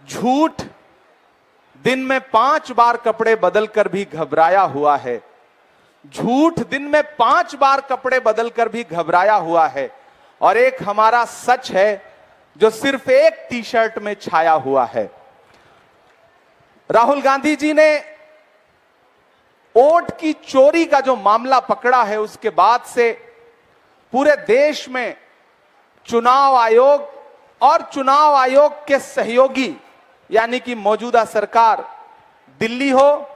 झूठ दिन में 5 बार कपड़े बदलकर भी घबराया हुआ है। झूठ दिन में 5 बार कपड़े बदलकर भी घबराया हुआ है। और एक हमारा सच है जो सिर्फ एक टी शर्ट में छाया हुआ है। राहुल गांधी जी ने वोट की चोरी का जो मामला पकड़ा है, उसके बाद से पूरे देश में चुनाव आयोग और चुनाव आयोग के सहयोगी यानी कि मौजूदा सरकार दिल्ली हो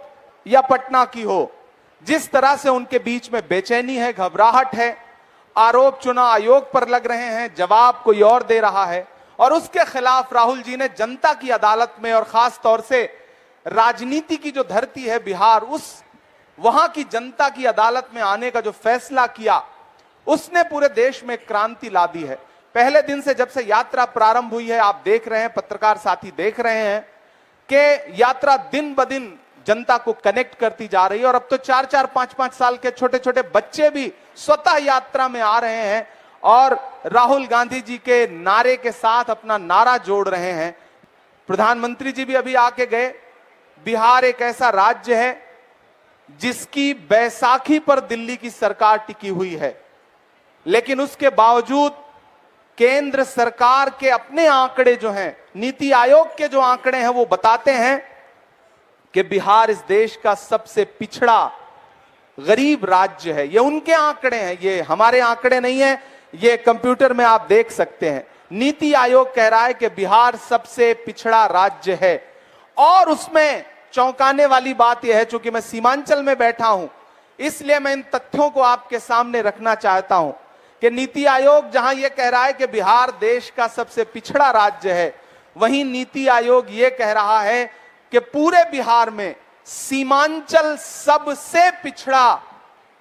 या पटना की हो, जिस तरह से उनके बीच में बेचैनी है, घबराहट है, आरोप चुनाव आयोग पर लग रहे हैं, जवाब कोई और दे रहा है। और उसके खिलाफ राहुल जी ने जनता की अदालत में और खास तौर से राजनीति की जो धरती है बिहार, उस वहां की जनता की अदालत में आने का जो फैसला किया, उसने पूरे देश में क्रांति ला दी है। पहले दिन से जब से यात्रा प्रारंभ हुई है, आप देख रहे हैं, पत्रकार साथी देख रहे हैं कि यात्रा दिन ब दिन जनता को कनेक्ट करती जा रही है। और अब तो 4-4, 5-5 साल के छोटे छोटे बच्चे भी स्वतः यात्रा में आ रहे हैं और राहुल गांधी जी के नारे के साथ अपना नारा जोड़ रहे हैं। प्रधानमंत्री जी भी अभी आके गए। बिहार एक ऐसा राज्य है जिसकी बैसाखी पर दिल्ली की सरकार टिकी हुई है, लेकिन उसके बावजूद केंद्र सरकार के अपने आंकड़े जो हैं, नीति आयोग के जो आंकड़े हैं, वो बताते हैं कि बिहार इस देश का सबसे पिछड़ा गरीब राज्य है। ये उनके आंकड़े हैं, ये हमारे आंकड़े नहीं है। ये कंप्यूटर में आप देख सकते हैं। नीति आयोग कह रहा है कि बिहार सबसे पिछड़ा राज्य है। और उसमें चौंकाने वाली बात यह है, चूंकि मैं सीमांचल में बैठा हूं, इसलिए मैं इन तथ्यों को आपके सामने रखना चाहता हूं कि नीति आयोग जहां यह कह रहा है कि बिहार देश का सबसे पिछड़ा राज्य है, वहीं नीति आयोग यह कह रहा है कि पूरे बिहार में सीमांचल सबसे पिछड़ा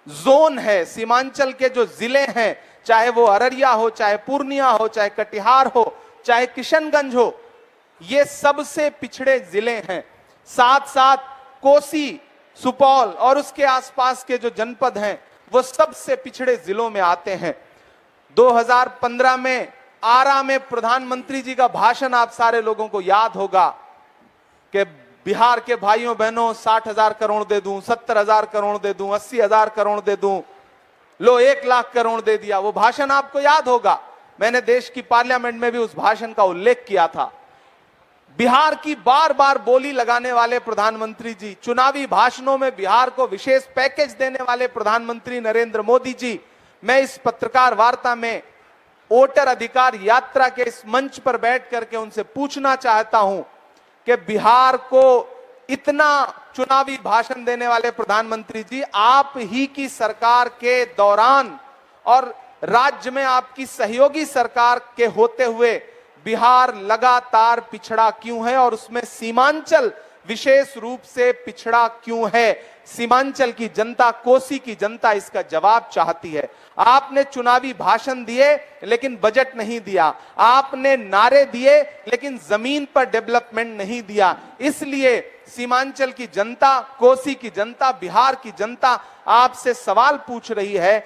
जोन है। सीमांचल के जो जिले हैं, चाहे वो अररिया हो, चाहे पूर्णिया हो, चाहे कटिहार हो, चाहे किशनगंज हो, ये सबसे पिछड़े जिले हैं। साथ साथ कोसी, सुपौल और उसके आसपास के जो जनपद हैं, वो सबसे पिछड़े जिलों में आते हैं। 2015 में आरा में प्रधानमंत्री जी का भाषण आप सारे लोगों को याद होगा कि बिहार के भाइयों बहनों 60,000 करोड़ दे दूं, 70,000 करोड़ दे दूं, 80,000 करोड़ दे दूं, लो 1 लाख करोड़ दे दिया। वो भाषण आपको याद होगा। मैंने देश की पार्लियामेंट में भी उस भाषण का उल्लेख किया था। बिहार की बार बार बोली लगाने वाले प्रधानमंत्री जी, चुनावी भाषणों में बिहार को विशेष पैकेज देने वाले प्रधानमंत्री नरेंद्र मोदी जी, मैं इस पत्रकार वार्ता में वोटर अधिकार यात्रा के इस मंच पर बैठ करके उनसे पूछना चाहता हूं कि बिहार को इतना चुनावी भाषण देने वाले प्रधानमंत्री जी, आप ही की सरकार के दौरान और राज्य में आपकी सहयोगी सरकार के होते हुए बिहार लगातार पिछड़ा क्यों है और उसमें सीमांचल विशेष रूप से पिछड़ा क्यों है? सीमांचल की जनता, कोसी की जनता इसका जवाब चाहती है। आपने चुनावी भाषण दिए लेकिन बजट नहीं दिया, आपने नारे दिए लेकिन जमीन पर डेवलपमेंट नहीं दिया। इसलिए सीमांचल की जनता, कोसी की जनता, बिहार की जनता आपसे सवाल पूछ रही है